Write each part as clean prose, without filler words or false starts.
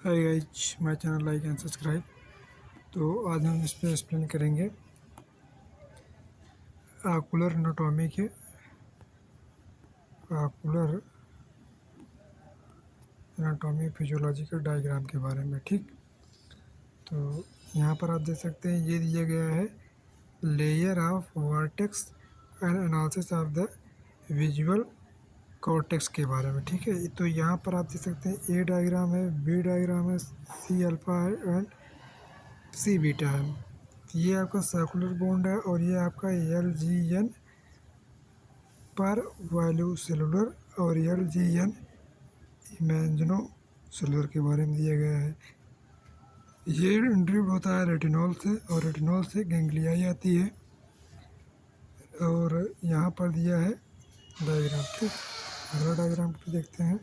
Hi guys, my channel like and subscribe. तो आज हम इस पर एक्सप्लेन करेंगे आकुलर एनाटॉमी के आकुलर एनाटॉमी फिजियोलॉजी के डायग्राम के बारे में। ठीक, तो यहाँ पर आप देख सकते हैं ये दिया गया है layer of vertex and analysis of the visual cortex के बारे में। ठीक है, तो यहाँ पर आप देख सकते हैं ए डायग्राम है, बी डायग्राम है, सी अल्फा है एंड सी बीटा है। ये आपका सर्कुलर बॉन्ड है और ये आपका LGN पर वैल्यू सेलुलर और LGN इमेजिनो सेलुलर के बारे में दिया गया है। ये इंट्रीब्यूट होता है रेटिनॉल से और रेटिनॉल से गैंग्लियाई आती है। और यहाँ पर दिया है डायग्राम। ठीक, अगला डायग्राम को देखते हैं।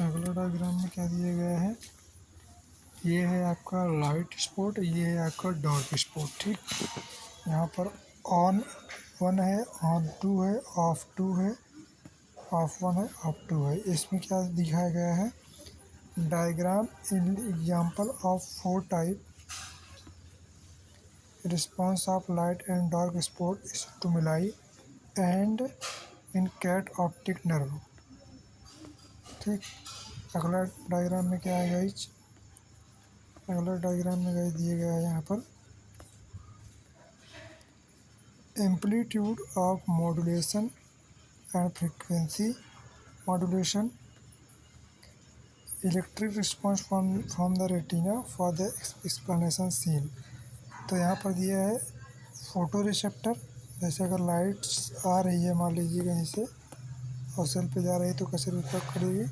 अगला डायग्राम में क्या दिया गया है, ये है आपका लाइट स्पॉट, ये है आपका डार्क स्पॉट। ठीक, यहाँ पर ऑन 1 है, ऑन 2 है, ऑफ 2 है, ऑफ 1 है, ऑफ 2 है। इसमें क्या दिखाया गया है, diagram in example of 4 type response of light and dark spot stimuli and in cat optic nerve. ठीक, अगला डायग्राम में क्या है गाइज, अगला डायग्राम में गाइज दिया गया है यहाँ पर amplitude of modulation and frequency modulation electric response from the retina for the explanation scene. तो यहाँ पर दिया है फोटो रिसेप्टर, जैसे अगर लाइट्स आ रही है मान लीजिए कहीं से और सेल पे जा रही है तो कैसे रिफ्लेक्ट करेगी।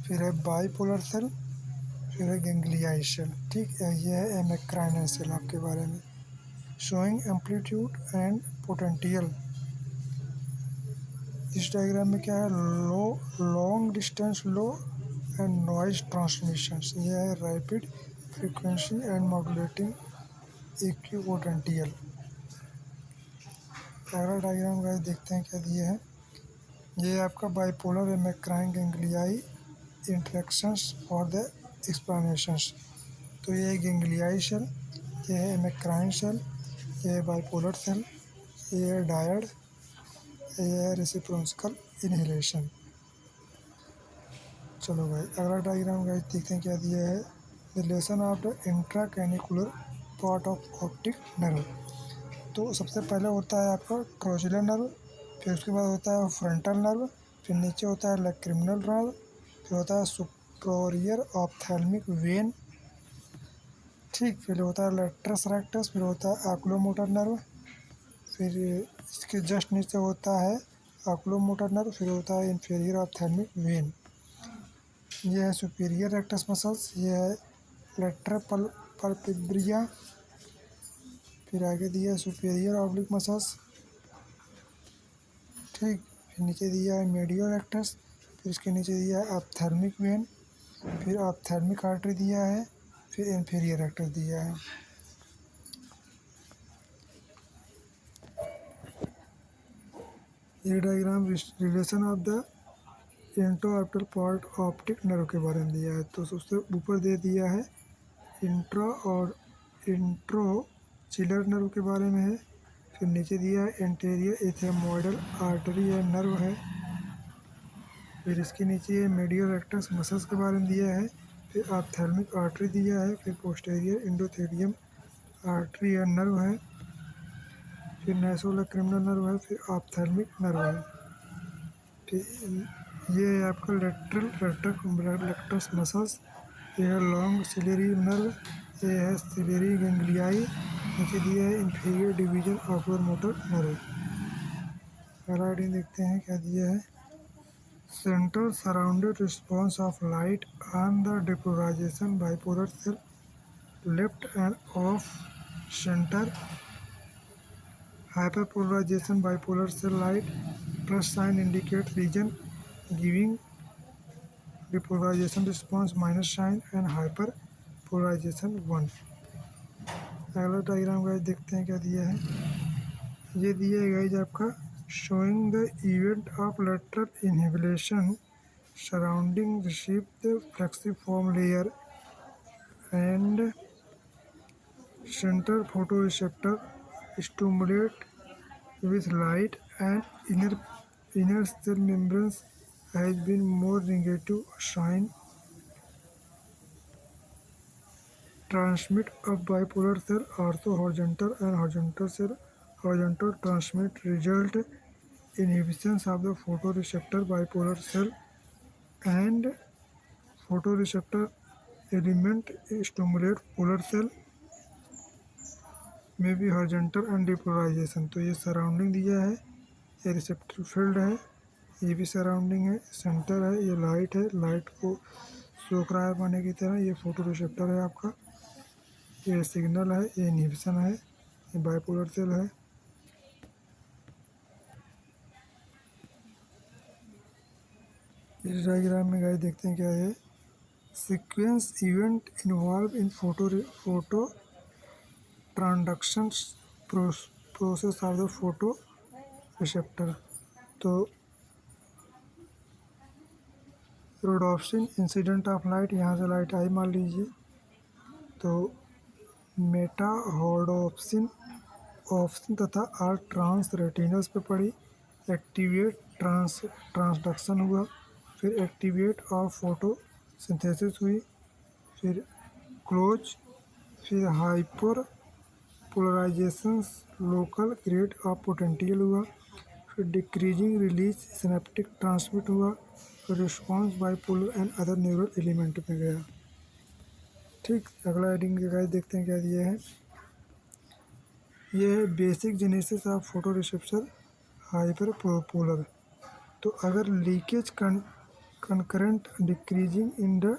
फिर है बाईपोलर सेल, फिर है गैंग्लियाई सेल। ठीक है, ये है एमेक्राइनल सेल आपके बारे में। Showing amplitude and potential. इस डायग्राम में क्या है, low long distance low and noise transmission. यह है rapid frequency and modulating equipotential. अगला डायग्राम गाइस देखते हैं क्या दिए है, ये आपका बाइपोलर एमेक्राइन गैंग्लियाई इंटरेक्शंस और द एक्सप्लेनेशंस। तो ये है गैंग्लियाई सेल, ये है एमेक्राइन सेल, ये है बाइपोलर सेल, ये है डायड, ये है रेसिप्रोकल इनहेलेशन। चलो भाई अगला डायग्राम गाइस देखते हैं क्या दिया है, relation of the intracanalicular part of optic nerve. तो सबसे पहले होता है आपका ट्रोजुलर नर्व, फिर उसके बाद होता है फ्रंटल नर्व, फिर नीचे होता है लैक्रिमिनल नर्व, फिर होता है सुप्रोरियर ऑप्थेल्मिक वेन। ठीक, फिर होता है लेट्रस रेक्टस, फिर होता है ऑक्यूलोमोटर नर्व, फिर इसके जस्ट नीचे होता है ऑक्यूलोमोटर नर्व, फिर होता है इंफीरियर ऑप्थेल्मिक वेन। ये है सुपीरियर रेक्टस मसल्स, ये है लेटरल पल्पेब्रिया, फिर आगे दिया है सुपीरियर ऑब्लिक मसल्स। ठीक, फिर नीचे दिया है मीडियल रेक्टस, फिर इसके नीचे दिया है ऑप्थेल्मिक वेन, फिर ऑप्थेल्मिक आर्टरी दिया है, फिर इंफीरियर रेक्टस दिया है। ये diagram relation of the intraoptical part optic nerve के बारे में दिया है। तो सबसे ऊपर दे दिया है इंट्रा और इंट्रोचिलर नर्व के बारे में है, फिर नीचे दिया है एंटेरियर एथेमोइडल आर्टरी या नर्व है, फिर इसके नीचे है मीडियल रेक्टस मसल्स के बारे में दिया है, फिर ऑप्थेल्मिक आर्टरी दिया है, फिर पोस्टीरियर एंडोथेलियम आर्टरी या नर्व है, फिर नेसोलैक्रिमिनल नर्व है, फिर ऑप्थेल्मिक नर्व है। फिर ये है आपका लेटरल रेक्टस मसल्स, ये है लॉन्ग सिलेरी नर्व, ये है सिलेरी गैंग्लियाई, नीचे दिया है inferior division ocular motor nerve. पहला रीडिंग देखते हैं क्या दिया है, central surrounded response of light on the depolarization bipolar cell left end of center hyperpolarization bipolar cell light plus sign indicate region giving depolarization response minus sign and hyper polarization 1। अगला diagram guys देखते हैं क्या दिया है। ये दिया है guys आपका showing the event of lateral inhibition surrounding received plexiform layer and center photoreceptor stimulate with light and inner cell membranes has been more negative sign transmit of bipolar cell ortho horizontal and horizontal transmit result inhibitions of the photoreceptor bipolar cell and photoreceptor element stimulate polar cell में भी horizontal and depolarisation. तो ये surrounding दिया है, ये receptor field है, ये भी सराउंडिंग है, सेंटर है, ये लाइट है, लाइट को सोख रहा है पानी की तरह, ये फोटो रिसेप्टर है आपका, ये सिग्नल है, ये इनहिबिशन है, ये बाइपोलर सेल है। इस डायग्राम में गाइस देखते हैं क्या है। Sequence event involve in photo transduction process of the photo receptor. तो रोडोप्सिन इंसिडेंट ऑफ लाइट, यहाँ से लाइट आई मान लीजिए, तो मेटाहोडोप्सिन ऑप्सिन तथा आर ट्रांस रेटिनल्स पे पड़ी, एक्टिवेट ट्रांसडक्शन हुआ, फिर एक्टिवेट ऑफ फोटो सिंथेसिस हुई, फिर क्लोज, फिर hyper polarization local grade of potential हुआ, फिर डिक्रीजिंग रिलीज सिनेप्टिक ट्रांसमिट हुआ, फिर response bipolar and other neural element में गया। ठीक, अगला हेडिंग गाइस देखते हैं क्या दिया है। ये है basic genesis of photo reception hyper polar. तो अगर leakage concurrent decreasing in the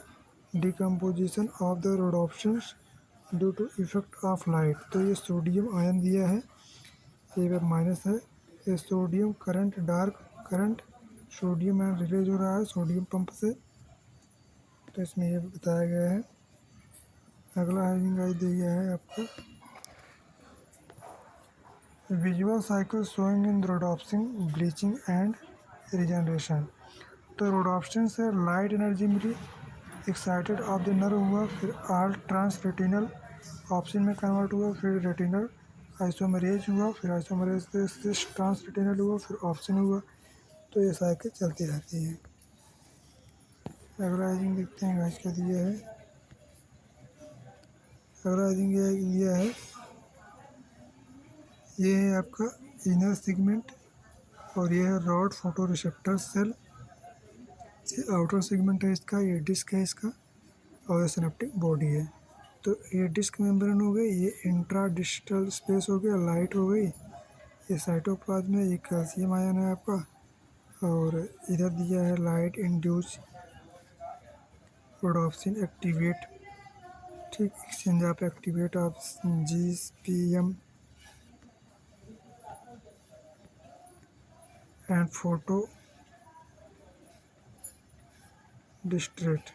decomposition of the rhodopsins due to effect of light। तो ये सोडियम आयन दिया है, ये माइनस है, ये sodium current dark current sodium ion release हो रहा है सोडियम पंप से, तो इसमें ये बताया गया है। अगला हेडिंग गाइस दिया है आपको visual cycle showing in rhodopsin bleaching and regeneration. तो रोडोप्सिन से लाइट एनर्जी मिली, एक्साइटेड ऑफ द नर्व हुआ, फिर आल ट्रांस रेटिनल ऑप्सिन में कन्वर्ट हुआ, फिर रेटिनल आइसोमरेज हुआ, फिर आइसोमरेज से सिस ट्रांस रेटिनल हुआ, फिर ऑप्सिन हुआ। तो ये साइकिल चलती रहती है। अगला हेडिंग देखते हैं गाइस क्या दिया है। अगला हेडिंग दिया है, ये है आपका इनर सेगमेंट और ये है रॉड फोटो रिसेप्टर सेल, ये आउटर सेगमेंट है इसका, ये डिस्क है इसका और ये सिनेप्टिक बॉडी है। तो ये डिस्क मेम्ब्रेन हो गई, ये इंट्राडिस्टल स्पेस हो गया, लाइट हो गई, ये साइटोप्लाज्म है, ये कैल्शियम आयन है आपका, और इधर दिया है लाइट इंड्यूस रोडोप्सिन एक्टिवेट। ठीक, exchange of activate of GPM and photo distrate.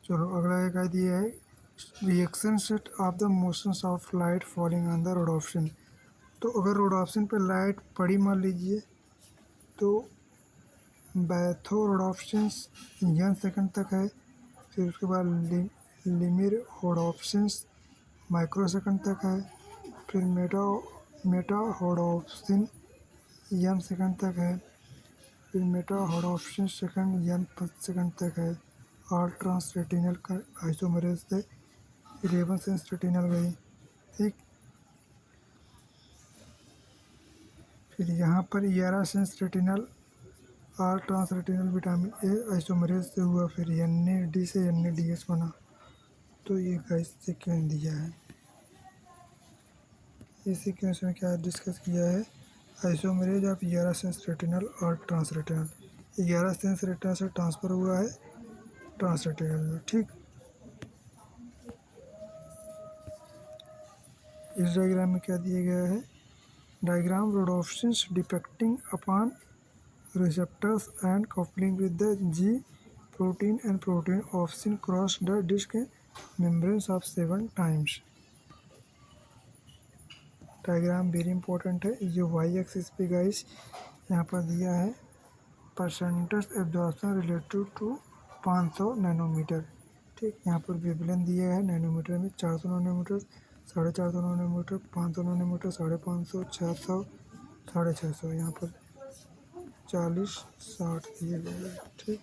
चलो अगला एक दिया है reaction set of the motions of light falling on the rhodopsin. तो अगर रोडोप्सिन पे लाइट पड़ी मान लीजिए, तो बैथो रोडोप्सिन्स n सेकंड तक है, फिर उसके बाद लिमिर होडोप्सिन्स माइक्रो सेकंड तक है, फिर मेटा होडोप्सिन m सेकंड तक है, फिर मेटा होडोप्सिन सेकंड m सेकंड तक है। और ट्रांस रेटिनल का आइसोमरेज से 11 सेंस रेटिनल गई। ठीक, फिर यहाँ पर 11 सेंस रेटिनल और trans retinal vitamin A isomerase से हुआ, फिर NAD से NADH बना। तो ये गाइस सीक्वेंस दिया है। इस सीक्वेंस में क्या डिस्कस किया है, आइसोमरेज ऑफ 11 सेंस रेटिनल और ट्रांस रेटिनल, 11 सेंस रेटिनल से ट्रांसफ़र हुआ है ट्रांस रेटिनल में। ठीक, इस डायग्राम में क्या दिया गया है, Diagram rhodopsins depicting upon receptors and coupling with the G protein and protein opsin cross the disc membranes of 7 times. Diagram very important है। ये वाई एक्सिस पे गाइस यहाँ पर दिया है percentage absorption related to 500 nanometer. ठीक, यहाँ पर वेवलेंथ दिया है नैनोमीटर में 400 नैनोमीटर, 450 नैनोमीटर, 500 नैनोमीटर, 550, 600, 650, यहाँ पर 40, 60 दिए गए हैं। ठीक।